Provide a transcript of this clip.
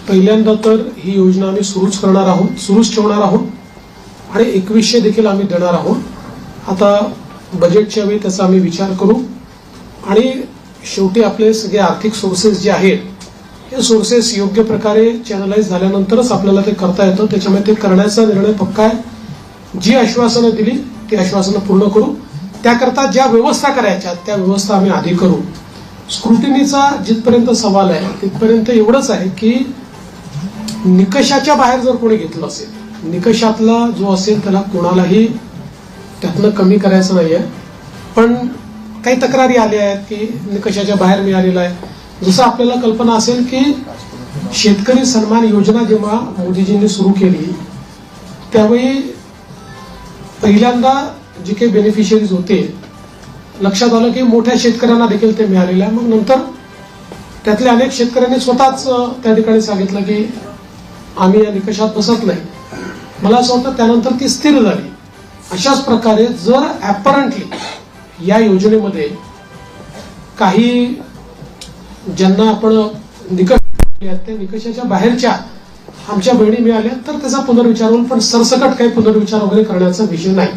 पहिल्यांदा तर ही योजना आम्ही सुरूच ठेवणार आहोत आणि 2100 देखील आम्ही देणार आहोत। आता बजेटच्या वेळी त्याचा आम्ही विचार करू आणि शेवटी आपले सगळे आर्थिक सोर्सेस जे आहेत हे सोर्सेस योग्य प्रकारे चॅनलाइज झाल्यानंतरच आपल्याला ते करता येतं। त्याच्यामुळे ते करण्याचा निर्णय पक्का आहे। जी आश्वासनं दिली ती आश्वासनं पूर्ण करू, त्याकरता ज्या व्यवस्था करायच्या त्या व्यवस्था आम्ही आधी करू। स्क्रुटिनीचा जिथपर्यंत सवाल आहे तिथपर्यंत एवढंच आहे की निकषाच्या बाहेर जर कोणी घेतलं असेल, निकषातला जो असेल त्याला कोणालाही त्यातनं कमी करायचं नाहीये। पण काही तक्रारी आल्या आहेत की निकषाच्या बाहेर मिळालेला आहे। जसं आपल्याला कल्पना असेल की शेतकरी सन्मान योजना जेव्हा मोदीजींनी सुरू केली त्यावेळी पहिल्यांदा जे काही बेनिफिशियरीज होते लक्षात आलं की मोठ्या शेतकऱ्यांना देखील ते मिळालेलं आहे। मग नंतर त्यातल्या अनेक शेतकऱ्यांनी स्वतःच त्या ठिकाणी सांगितलं की आम्ही या निकषात बसत नाही। मला असं वाटतं त्यानंतर ती स्थिर झाली। अशाच प्रकारे जर ॲपरंटली या योजनेमध्ये काही ज्यांना आपण निकष त्या निकषाच्या बाहेरच्या आमच्या बहिणी मिळाल्या तर त्याचा पुनर्विचार होईल, पण सरसकट काही पुनर्विचार वगैरे करण्याचा विषय नाही।